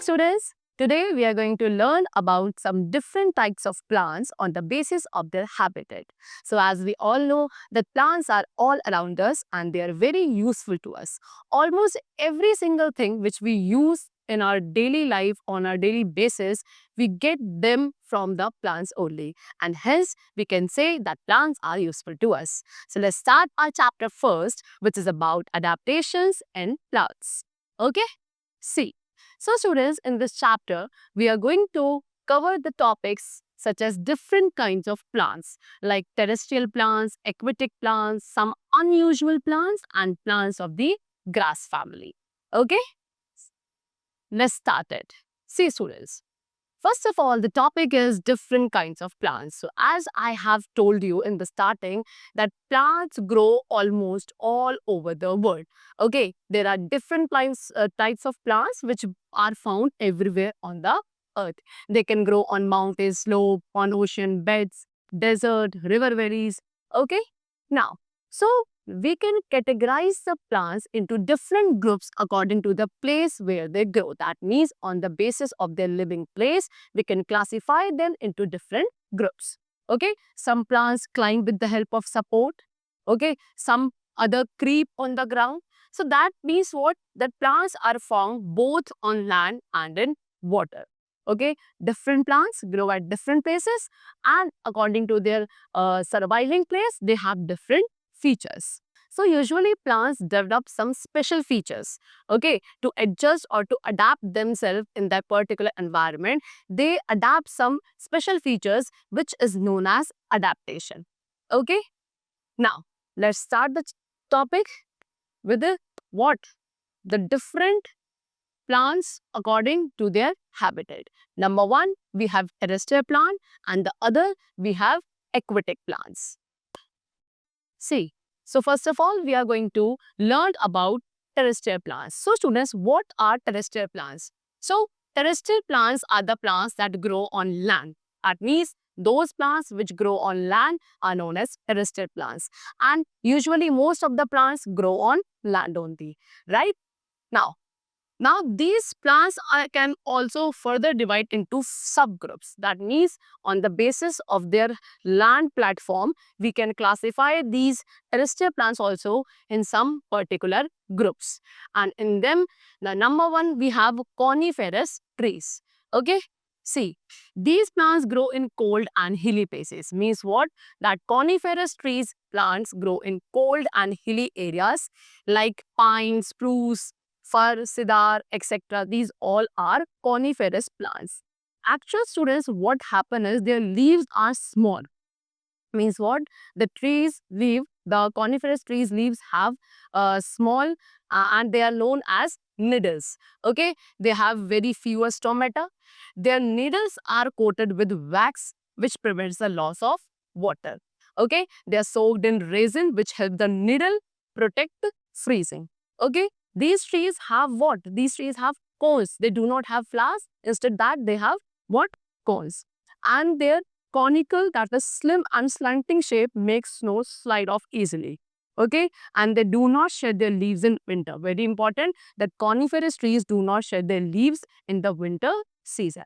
students. Today we are going to learn about some different types of plants on the basis of their habitat. So as we all know that plants are all around us and they are very useful to us. Almost every single thing which we use in our daily life on our daily basis, we get them from the plants only, and hence we can say that plants are useful to us. So let's start our chapter first, which is about adaptations in plants. Okay? See, so students, in this chapter, we are going to cover the topics such as different kinds of plants like terrestrial plants, aquatic plants, some unusual plants and plants of the grass family. Okay, let's start it. See students, first of all, the topic is different kinds of plants. So as I have told you in the starting that plants grow almost all over the world. Okay, there are different types of plants which are found everywhere on the earth. They can grow on mountain slope, on ocean beds, desert, river valleys. Okay, now, so we can categorize the plants into different groups according to the place where they grow. That means on the basis of their living place, we can classify them into different groups. Okay, some plants climb with the help of support. Okay, some other creep on the ground. So that means what? That plants are found both on land and in water. Okay, different plants grow at different places, and according to their surviving place, they have different features. So usually plants develop some special features, okay, to adjust or to adapt themselves in that particular environment. They adapt some special features which is known as adaptation. Okay, now let's start the topic with the what? The different plants according to their habitat. Number one, we have terrestrial plant, and the other we have aquatic plants. See, so first of all, we are going to learn about terrestrial plants. So students, what are terrestrial plants? So terrestrial plants are the plants that grow on land. That means those plants which grow on land are known as terrestrial plants. And usually most of the plants grow on land only, right? Now, these plants can also further divide into subgroups. That means on the basis of their land platform, we can classify these terrestrial plants also in some particular groups. And in them, the number one, we have coniferous trees. Okay. See, these plants grow in cold and hilly places. Means what? That coniferous trees plants grow in cold and hilly areas like pine, spruce, fir, cedar, etc. These all are coniferous plants. Actual students, what happen is their leaves are small. Means what? The trees leaf, the coniferous trees leaves have small and they are known as needles. Okay, they have very fewer stomata. Their needles are coated with wax which prevents the loss of water. Okay, they are soaked in resin which help the needle protect freezing. Okay, these trees have what? These trees have cones. They do not have flowers. Instead that they have what? Cones. And their conical, that is slim and slanting shape, makes snow slide off easily. Okay, and they do not shed their leaves in winter. Very important that coniferous trees do not shed their leaves in the winter season.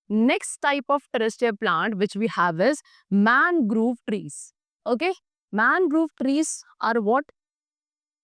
Next type of terrestrial plant which we have is mangrove trees. Okay, mangrove trees are what?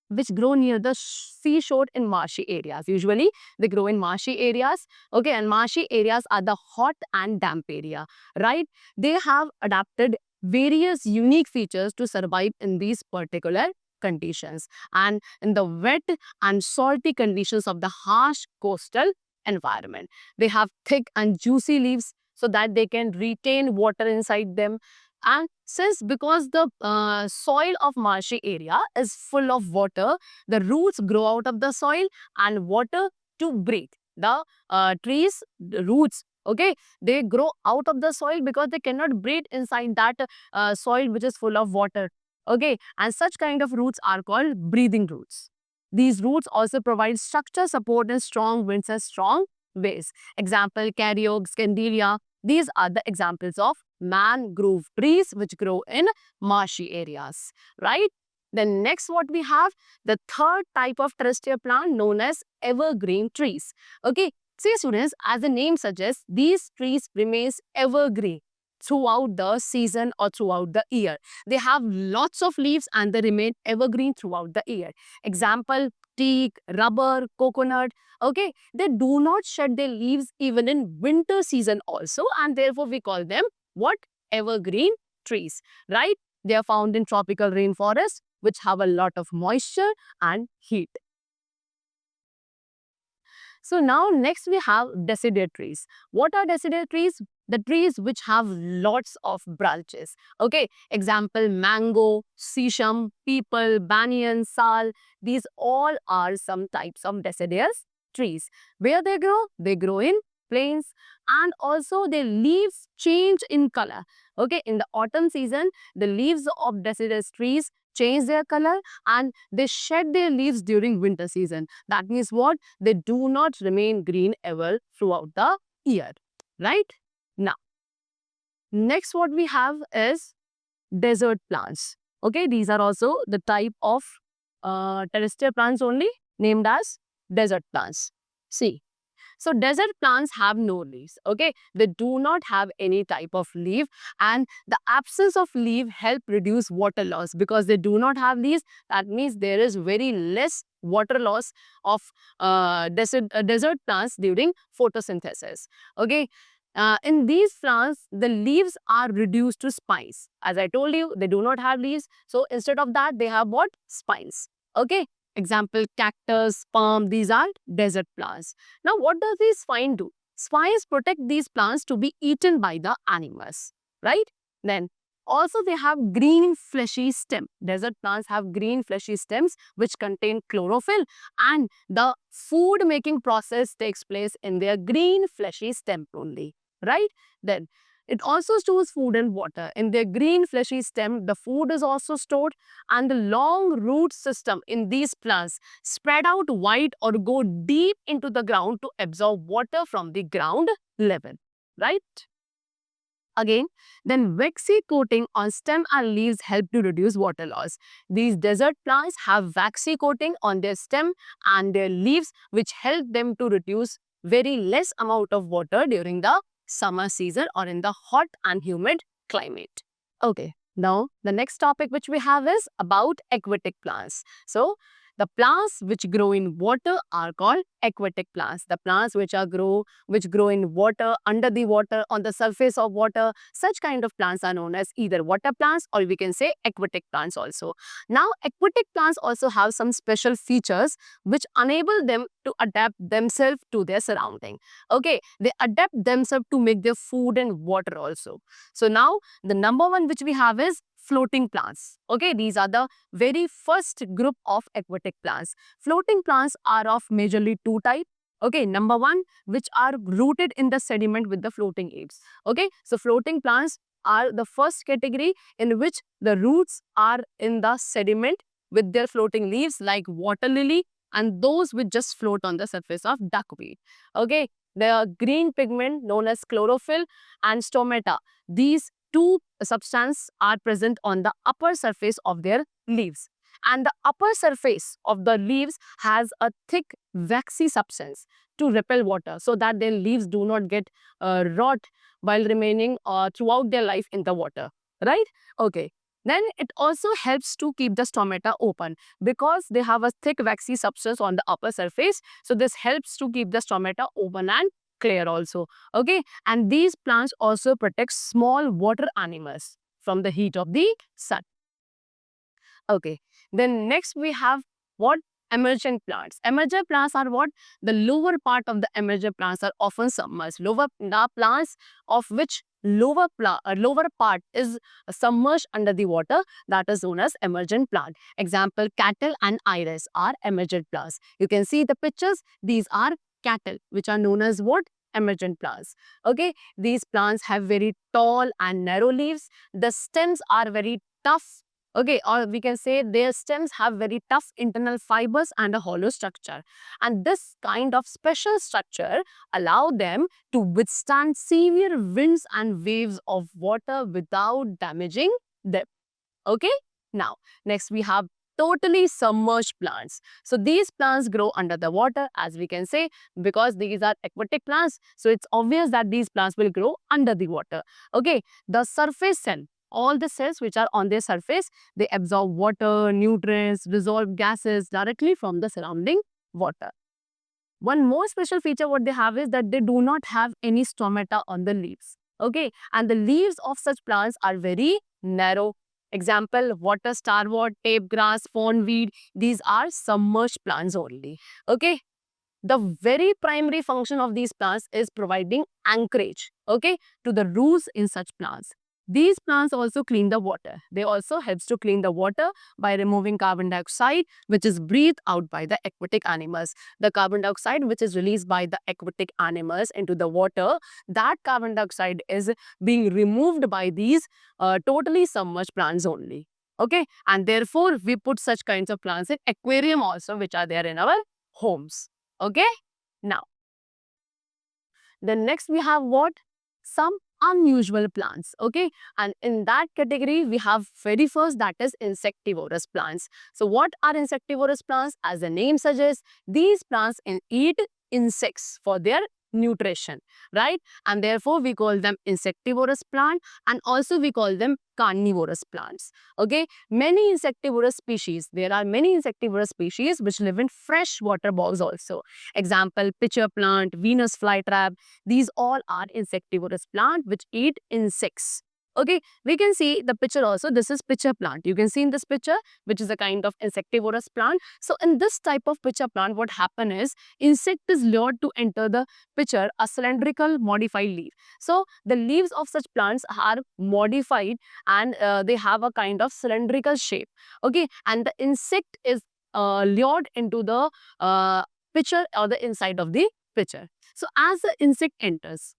Which grow near the seashore in marshy areas. Usually, they grow in marshy areas. Okay, and marshy areas are the hot and damp area, right? They have adapted various unique features to survive in these particular conditions and in the wet and salty conditions of the harsh coastal environment. They have thick and juicy leaves so that they can retain water inside them, and since because the soil of marshy area is full of water, the roots grow out of the soil and water to breathe. The trees, the roots, okay, they grow out of the soil because they cannot breathe inside that soil which is full of water. Okay, and such kind of roots are called breathing roots. These roots also provide structure, support in strong winds and strong waves. Example, carry oak, scandelia. These are the examples of mangrove trees which grow in marshy areas, right? Then next what we have, the third type of terrestrial plant known as evergreen trees. Okay, See students, as the name suggests, these trees remains evergreen throughout the season or throughout the year. They have lots of leaves and they remain evergreen throughout the year. Example, teak, rubber, coconut. Okay, they do not shed their leaves even in winter season also, and therefore we call them what? Evergreen trees, right? They are found in tropical rainforests which have a lot of moisture and heat. So now next we have deciduous trees. What are deciduous trees? The trees which have lots of branches. Okay, example mango, sesame, peepal, banyan, sal. These all are some types of deciduous trees. Where they grow? They grow in plains, and also their leaves change in color. Okay, in the autumn season, the leaves of deciduous trees change their color and they shed their leaves during winter season. That means what? They do not remain green ever throughout the year, right? Now, next what we have is desert plants. Okay, these are also the type of terrestrial plants only, named as desert plants. See, so desert plants have no leaves, okay? They do not have any type of leaf, and the absence of leaf help reduce water loss because they do not have leaves. That means there is very less water loss of desert plants during photosynthesis, okay? In these plants, the leaves are reduced to spines. As I told you, they do not have leaves. So instead of that, they have what? Spines. Okay. Example, cactus, palm, these are desert plants. Now, what does these spine do? Spines protect these plants to be eaten by the animals, right? Then, also they have green fleshy stem. Desert plants have green fleshy stems which contain chlorophyll, and the food making process takes place in their green fleshy stem only, right? Then, it also stores food and water. In their green fleshy stem, the food is also stored, and the long root system in these plants spread out wide or go deep into the ground to absorb water from the ground level, right? Again, then waxy coating on stem and leaves help to reduce water loss. These desert plants have waxy coating on their stem and their leaves which help them to reduce very less amount of water during the summer season or in the hot and humid climate. Okay, now the next topic which we have is about aquatic plants. So, the plants which grow in water are called aquatic plants. The plants which grow in water, under the water, on the surface of water, such kind of plants are known as either water plants or we can say aquatic plants also. Now, aquatic plants also have some special features which enable them to adapt themselves to their surrounding. Okay, they adapt themselves to make their food and water also. So now the number one which we have is floating plants. Okay, these are the very first group of aquatic plants. Floating plants are of majorly two types. Okay, number one, which are rooted in the sediment with the floating leaves. Okay, so floating plants are the first category in which the roots are in the sediment with their floating leaves like water lily and those which just float on the surface of duckweed. Okay, the green pigment known as chlorophyll and stomata. These two substances are present on the upper surface of their leaves. And the upper surface of the leaves has a thick waxy substance to repel water so that their leaves do not get rot while remaining throughout their life in the water, right? Okay. Then it also helps to keep the stomata open because they have a thick waxy substance on the upper surface. So this helps to keep the stomata open and clear also. Okay, and these plants also protect small water animals from the heat of the sun. Okay, then next we have what? Emergent plants. Emergent plants are what? The lower part of the emergent plants are often submerged. The plants of which lower part is submerged under the water, that is known as emergent plant. Example, cattle and iris are emergent plants. You can see the pictures. These are cattle, which are known as what? Emergent plants. Okay, these plants have very tall and narrow leaves. The stems are very tough. Okay, or we can say their stems have very tough internal fibers and a hollow structure. And this kind of special structure allow them to withstand severe winds and waves of water without damaging them. Okay, now next we have totally submerged plants. So these plants grow under the water, as we can say, because these are aquatic plants. So it's obvious that these plants will grow under the water. Okay, the surface cell, all the cells which are on their surface, they absorb water, nutrients, dissolved gases directly from the surrounding water. One more special feature what they have is that they do not have any stomata on the leaves. Okay, and the leaves of such plants are very narrow. Example, water starwort, tape grass, weed. These are submerged plants only. Okay, the very primary function of these plants is providing anchorage, okay, to the roots in such plants. These plants also clean the water. They also helps to clean the water by removing carbon dioxide, which is breathed out by the aquatic animals. The carbon dioxide which is released by the aquatic animals into the water, that carbon dioxide is being removed by these totally submerged plants only. Okay, and therefore we put such kinds of plants in aquarium also, which are there in our homes. Okay, now then next we have what? Some unusual plants. Okay, and in that category we have very first, that is insectivorous plants. So what are insectivorous plants? As the name suggests, these plants eat insects for their nutrition, right? And therefore we call them insectivorous plant, and also we call them carnivorous plants. Okay, many insectivorous species, there are many insectivorous species which live in freshwater bowls also. Example, pitcher plant, Venus flytrap. These all are insectivorous plant which eat insects. Okay, we can see the picture also. This is pitcher plant. You can see in this picture, which is a kind of insectivorous plant. So in this type of pitcher plant, what happen is insect is lured to enter the pitcher, a cylindrical modified leaf. So the leaves of such plants are modified, and they have a kind of cylindrical shape. Okay, and the insect is lured into the pitcher or the inside of the pitcher. So as the insect enters,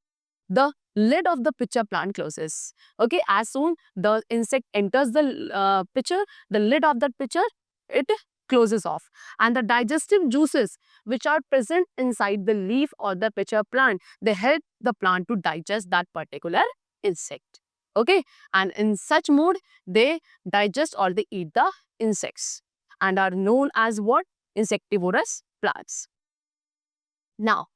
the lid of the pitcher plant closes. Okay, as soon the insect enters the pitcher, the lid of that pitcher, it closes off, and the digestive juices which are present inside the leaf or the pitcher plant, they help the plant to digest that particular insect. Okay, and in such mode they digest or they eat the insects and are known as what? Insectivorous plants. Now,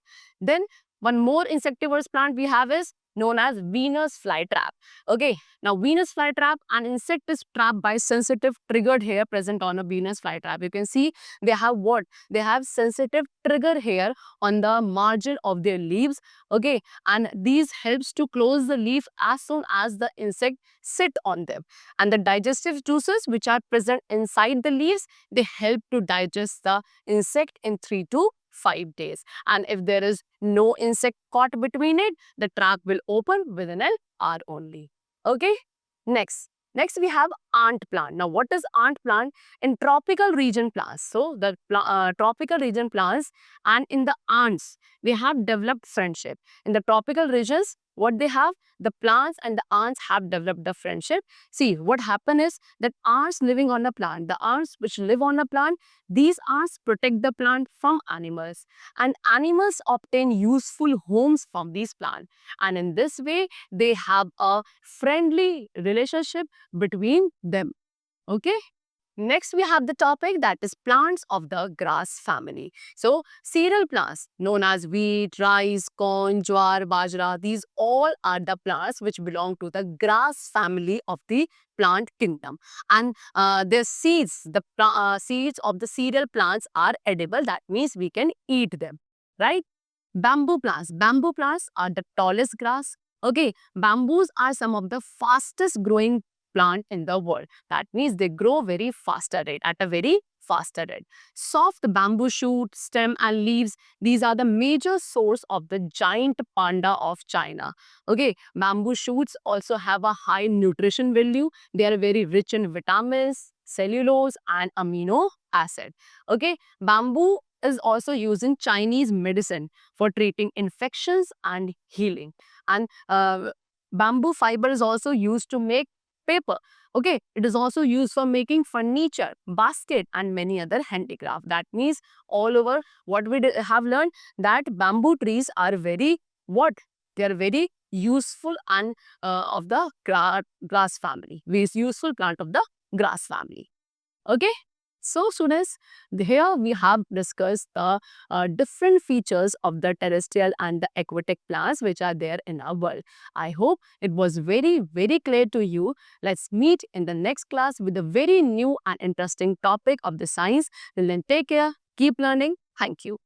then one more insectivorous plant we have is known as Venus flytrap. Okay, now Venus flytrap, an insect is trapped by sensitive triggered hair present on a Venus flytrap. You can see they have what? They have sensitive trigger hair on the margin of their leaves. Okay, and these helps to close the leaf as soon as the insect sit on them. And the digestive juices which are present inside the leaves, they help to digest the insect in 3 to 5 days. And if there is no insect caught between it, the trap will open within an hour only. Okay, next we have ant plant. Now what is ant plant? In tropical region plants, so the tropical region plants, and in the ants they have developed friendship. In the tropical regions, what they have, the plants and the ants have developed the friendship. See, what happen is that ants living on a plant, the ants which live on a plant, these ants protect the plant from animals, and animals obtain useful homes from these plants, and in this way they have a friendly relationship between them. Okay, next we have the topic that is plants of the grass family. So cereal plants known as wheat, rice, corn, jowar, bajra, these all are the plants which belong to the grass family of the plant kingdom, and their seeds, the seeds of the cereal plants are edible. That means we can eat them, right? Bamboo plants are the tallest grass. Okay, bamboos are some of the fastest growing plant in the world. That means they grow very faster rate, at a very faster rate. Soft bamboo shoot, stem and leaves, these are the major source of the giant panda of China. Okay, bamboo shoots also have a high nutrition value. They are very rich in vitamins, cellulose and amino acid. Okay, bamboo is also used in Chinese medicine for treating infections and healing. And bamboo fiber is also used to make paper. Okay, it is also used for making furniture, basket and many other handicraft. That means all over what we have learned, that bamboo trees are very what? They are very useful and of the grass family. Useful plant of the grass family. Okay. So students, here we have discussed the different features of the terrestrial and the aquatic plants which are there in our world. I hope it was very clear to you. Let's meet in the next class with a very new and interesting topic of the science. Till then, take care, keep learning. Thank you.